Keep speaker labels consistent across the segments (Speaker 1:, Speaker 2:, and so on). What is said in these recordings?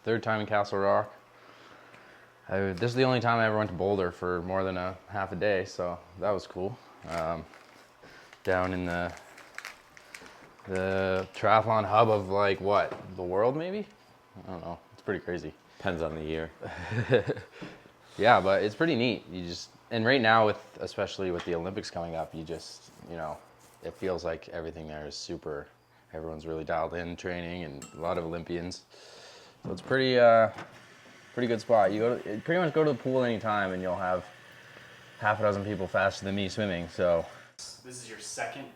Speaker 1: third time in Castle Rock. This is the only time I ever went to Boulder for more than a half a day, so that was cool. Down in the triathlon hub of like what, the world maybe? I don't know. It's pretty crazy.
Speaker 2: Depends on the year.
Speaker 1: Yeah, but it's pretty neat. And right now especially with the Olympics coming up, it feels like everything there is super. Everyone's really dialed in training and a lot of Olympians. So it's pretty good spot. Pretty much go to the pool anytime and you'll have half a dozen people faster than me swimming. So
Speaker 3: this is your second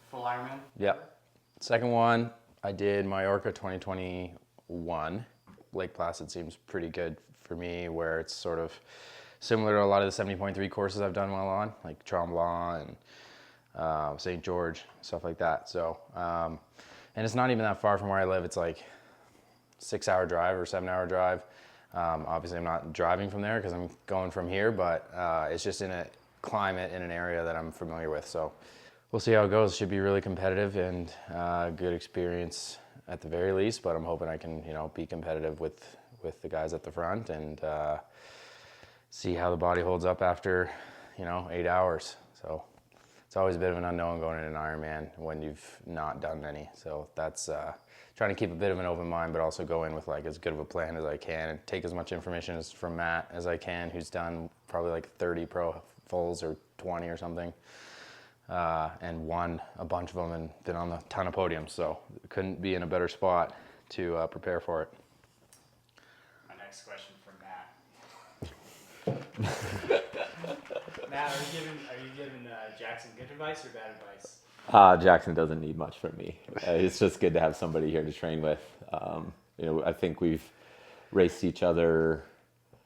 Speaker 3: full Ironman?
Speaker 1: Yep. Second one, I did Mallorca 2021. Lake Placid seems pretty good for me, where it's sort of similar to a lot of the 70.3 courses I've done well on, like Tremblant and St. George, stuff like that. So, and it's not even that far from where I live. It's like 6-hour drive or 7-hour drive. Obviously I'm not driving from there because I'm going from here, but it's just in a climate in an area that I'm familiar with. So we'll see how it goes. It should be really competitive and good experience at the very least, but I'm hoping I can, be competitive with the guys at the front and see how the body holds up after, 8 hours. So it's always a bit of an unknown going into an Ironman when you've not done many. So that's trying to keep a bit of an open mind, but also go in with like as good of a plan as I can and take as much information from Matt as I can, who's done probably like 30 pro fulls or 20 or something. And won a bunch of them and been on a ton of podiums, so couldn't be in a better spot to prepare for it.
Speaker 3: My next question for Matt. Matt, are you giving Jackson good advice or bad advice?
Speaker 2: Jackson doesn't need much from me. It's just good to have somebody here to train with. I think we've raced each other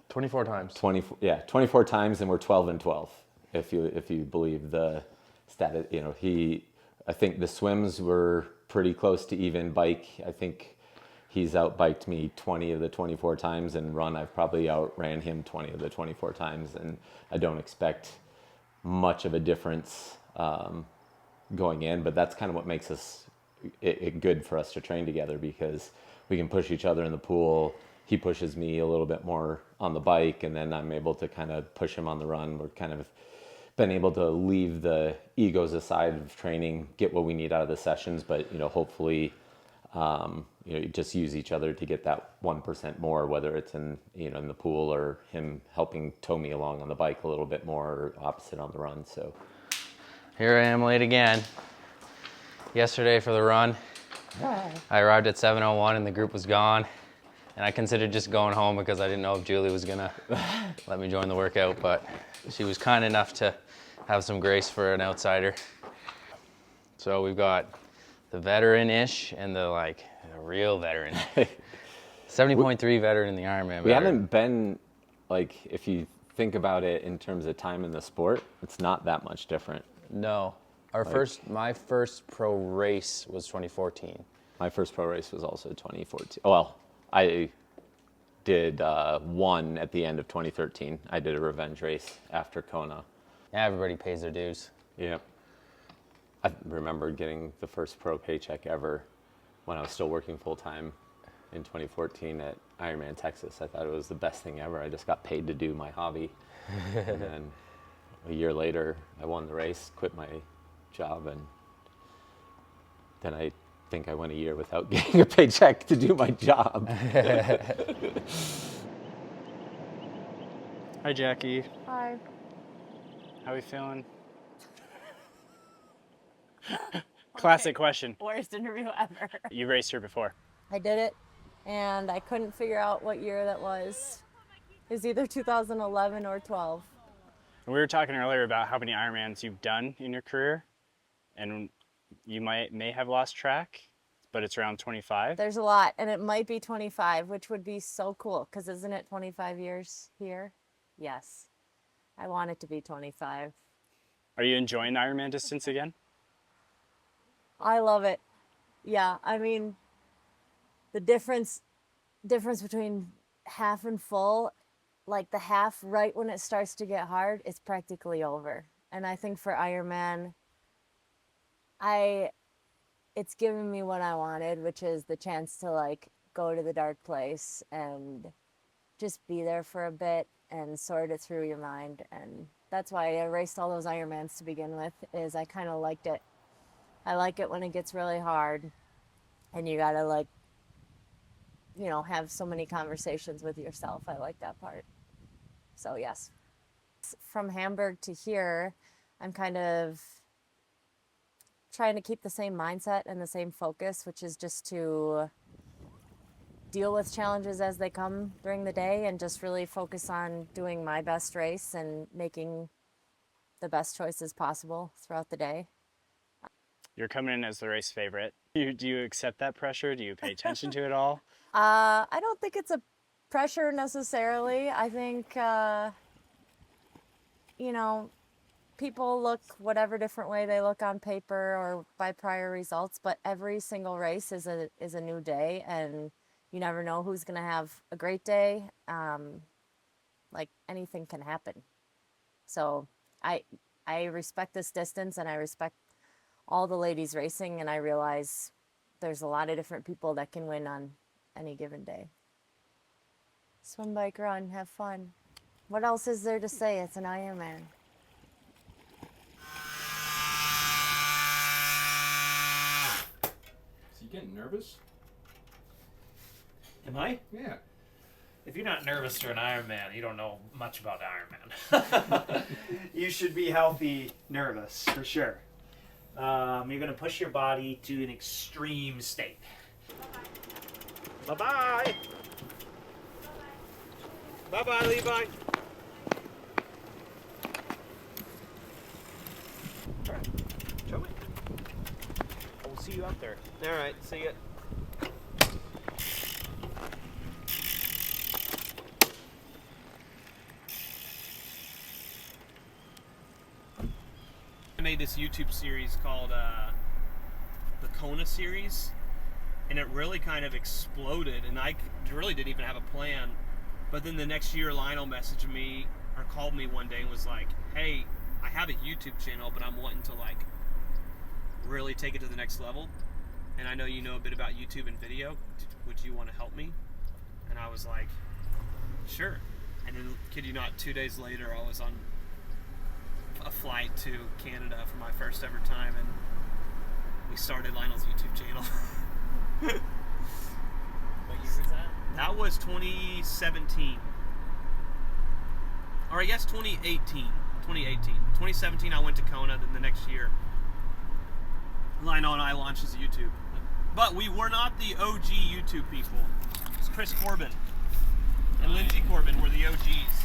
Speaker 1: 24 times.
Speaker 2: 24 times, and we're 12 and 12. If you believe the stat, I think the swims were pretty close to even. Bike, I think he's outbiked me 20 of the 24 times, and run, I've probably outran him 20 of the 24 times, and I don't expect much of a difference going in, but that's kind of what makes it good for us to train together, because we can push each other in the pool. He pushes me a little bit more on the bike, and then I'm able to kind of push him on the run. We're kind of been able to leave the egos aside of training, get what we need out of the sessions, but hopefully just use each other to get that 1% more, whether it's in the pool or him helping tow me along on the bike a little bit more, or opposite on the run. So
Speaker 1: here I am late again. Yesterday for the run, I arrived at 7:01 and the group was gone. And I considered just going home because I didn't know if Julie was gonna let me join the workout, but she was kind enough to have some grace for an outsider. So we've got the veteran-ish and the real veteran. 70.3 veteran in the Ironman.
Speaker 2: We haven't been, if you think about it in terms of time in the sport, it's not that much different.
Speaker 1: No. My first pro race was 2014.
Speaker 2: My first pro race was also 2014. Well, I did one at the end of 2013. I did a revenge race after Kona.
Speaker 1: Yeah, everybody pays their dues.
Speaker 2: Yeah. I remember getting the first pro paycheck ever when I was still working full-time in 2014 at Ironman Texas. I thought it was the best thing ever. I just got paid to do my hobby. And then a year later, I won the race, quit my job, and then I think I went a year without getting a paycheck to do my job.
Speaker 3: Hi, Jackie.
Speaker 4: Hi.
Speaker 3: How are we feeling? Classic question.
Speaker 4: Worst interview ever.
Speaker 3: You raced here before.
Speaker 4: I did it, and I couldn't figure out what year that was. It was either 2011 or 12.
Speaker 3: We were talking earlier about how many Ironmans you've done in your career, and you may have lost track, but it's around 25.
Speaker 4: There's a lot, and it might be 25, which would be so cool, because isn't it 25 years here? Yes. I want it to be 25.
Speaker 3: Are you enjoying the Ironman distance again?
Speaker 4: I love it. Yeah, I mean, the difference between half and full, like the half right when it starts to get hard, it's practically over. And I think for Ironman, it's given me what I wanted, which is the chance to go to the dark place and just be there for a bit and sort it through your mind. And that's why I raced all those Ironmans to begin with, is I kind of liked it. I like it when it gets really hard and you gotta, like, you know, have so many conversations with yourself. I like that part. So yes. From Hamburg to here, I'm kind of trying to keep the same mindset and the same focus, which is just to deal with challenges as they come during the day and just really focus on doing my best race and making the best choices possible throughout the day.
Speaker 3: You're coming in as the race favorite. Do you accept that pressure? Do you pay attention to it all?
Speaker 4: I don't think it's a pressure necessarily. I think, you know, people look whatever different way they look on paper or by prior results, but every single race is a new day, and you never know who's going to have a great day. Like, anything can happen. So I respect this distance, and I respect all the ladies racing, and I realize there's a lot of different people that can win on any given day. Swim, bike, run, have fun. What else is there to say? It's an Ironman.
Speaker 1: Is he getting nervous?
Speaker 5: Am I?
Speaker 1: Yeah.
Speaker 5: If you're not nervous for an Ironman, you don't know much about Ironman. You should be healthy nervous, for sure. You're going to push your body to an extreme state. Bye-bye. Bye-bye, Levi. Show me.
Speaker 3: We'll see you out there.
Speaker 5: All right, see ya.
Speaker 6: I made this YouTube series called the Kona series, and it really kind of exploded, and I really didn't even have a plan. But then the next year, Lionel messaged me or called me one day and was like, hey, I have a YouTube channel, but I'm wanting to, like, really take it to the next level, and I know you know a bit about YouTube and video. Would you want to help me? And I was like, sure. And then, kid you not, 2 days later, I was on a flight to Canada for my first ever time, and we started Lionel's YouTube channel.
Speaker 3: What year was that?
Speaker 6: That was 2017. Or I guess 2018. 2017 I went to Kona, then the next year Lionel and I launched as YouTube. But we were not the OG YouTube people. It's Chris Corbin and Lindsay Corbin were the OGs.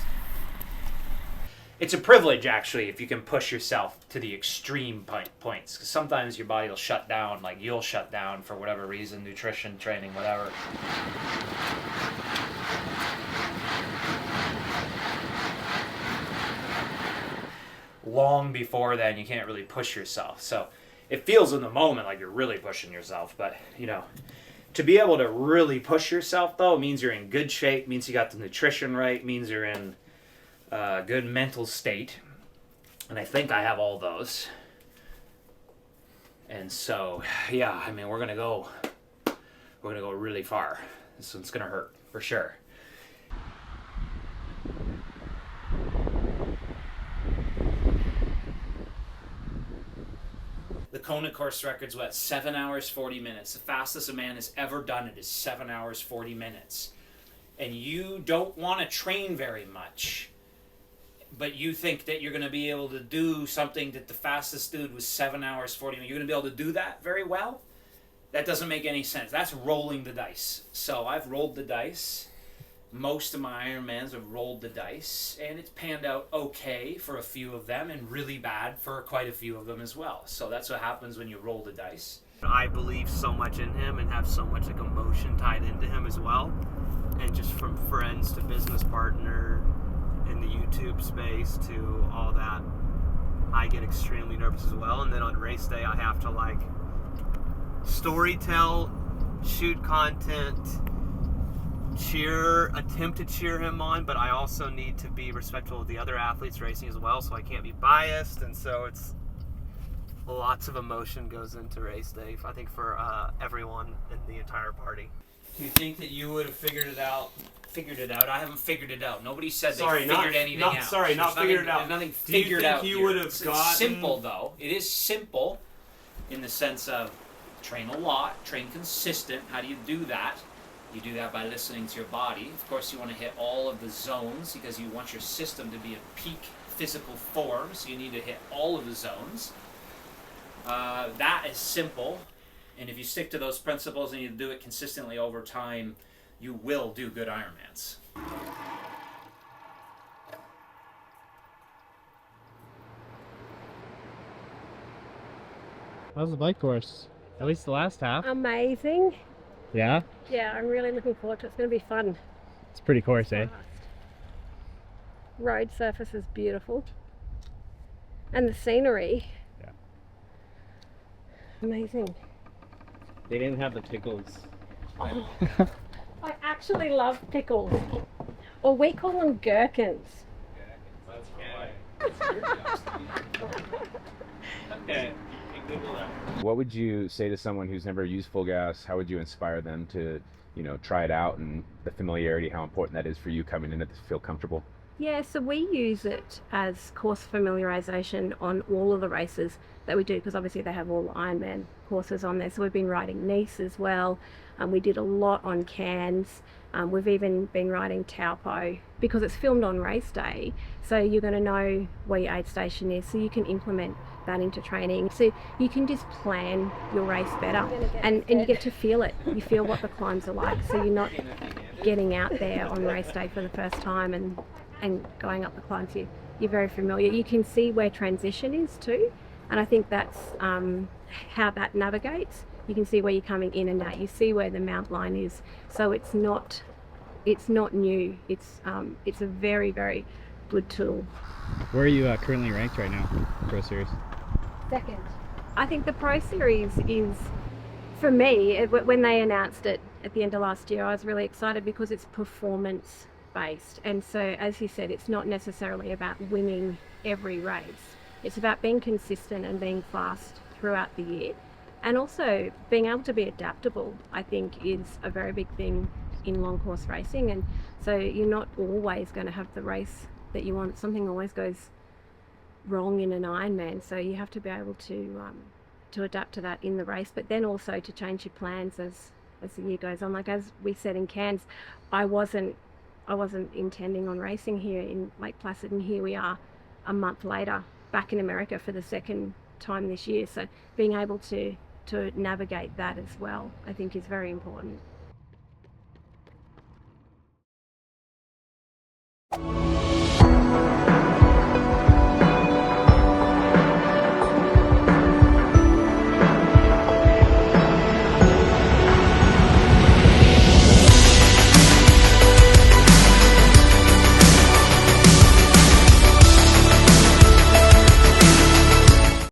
Speaker 5: It's a privilege, actually, if you can push yourself to the extreme points. Because sometimes your body will shut down, like you'll shut down for whatever reason, nutrition, training, whatever. Long before then, you can't really push yourself. So it feels in the moment like you're really pushing yourself. But, you know, to be able to really push yourself, though, means you're in good shape, means you got the nutrition right, means you're in good mental state, and I think I have all those. And so, yeah, I mean, we're gonna go really far. This one's gonna hurt for sure. The Kona course record's what, 7 hours 40 minutes. The fastest a man has ever done it is 7 hours 40 minutes. And you don't want to train very much, but you think that you're going to be able to do something that the fastest dude was 7 hours 40 minutes. You're going to be able to do that very well? That doesn't make any sense. That's rolling the dice. So I've rolled the dice. Most of my Ironmans have rolled the dice, and it's panned out okay for a few of them and really bad for quite a few of them as well. So that's what happens when you roll the dice.
Speaker 6: I believe so much in him and have so much like emotion tied into him as well. And just from friends to business partner, in the YouTube space to all that, I get extremely nervous as well. And then on race day, I have to like story tell, shoot content, attempt to cheer him on, but I also need to be respectful of the other athletes racing as well, so I can't be biased. And so it's lots of emotion goes into race day, I think, for everyone in the entire party.
Speaker 5: Do you think that you would have figured it out? I haven't figured it out. Nobody said
Speaker 6: Sorry,
Speaker 5: they figured anything out.
Speaker 6: Sorry, not figured it out.
Speaker 5: There's nothing
Speaker 6: Do you
Speaker 5: figured
Speaker 6: think
Speaker 5: out
Speaker 6: you
Speaker 5: here.
Speaker 6: would have
Speaker 5: It's
Speaker 6: gotten-
Speaker 5: simple though. It is simple in the sense of train a lot, train consistent. How do you do that? You do that by listening to your body. Of course, you want to hit all of the zones because you want your system to be at peak physical form, so you need to hit all of the zones. That is simple, and if you stick to those principles and you do it consistently over time, you will do good Ironmans.
Speaker 3: How's the bike course? At least the last half.
Speaker 7: Amazing.
Speaker 3: Yeah?
Speaker 7: Yeah, I'm really looking forward to it. It's going to be fun.
Speaker 3: It's a pretty course, eh?
Speaker 7: Road surface is beautiful. And the scenery.
Speaker 3: Yeah.
Speaker 7: Amazing.
Speaker 3: They didn't have the pickles.
Speaker 7: I actually love pickles. Or we call them gherkins.
Speaker 3: Okay.
Speaker 8: What would you say to someone who's never used full gas? How would you inspire them to, try it out, and the familiarity, how important that is for you coming in to feel comfortable?
Speaker 7: Yeah, so we use it as course familiarisation on all of the races that we do, because obviously they have all the Ironman courses on there. So we've been riding Nice as well. We did a lot on Cairns. We've even been riding Taupo because it's filmed on race day. So you're going to know where your aid station is, so you can implement that into training. So you can just plan your race better, and you get to feel it. You feel what the climbs are like. So you're not getting out there on race day for the first time and going up the climbs. You're very familiar. You can see where transition is too, and I think that's how that navigates. You can see where you're coming in and out. You see where the mount line is. So it's not new. It's a very, very good tool.
Speaker 3: Where are you currently ranked right now, Pro Series?
Speaker 7: Second. I think the Pro Series is, for me, when they announced it at the end of last year, I was really excited because it's performance based. And so, as you said, it's not necessarily about winning every race. It's about being consistent and being fast throughout the year. And also being able to be adaptable, I think, is a very big thing in long course racing. And so you're not always going to have the race that you want. Something always goes wrong in an Ironman. So you have to be able to adapt to that in the race, but then also to change your plans as the year goes on. Like as we said in Cairns, I wasn't intending on racing here in Lake Placid, and here we are a month later back in America for the second time this year. So being able to navigate that as well, I think, is very important.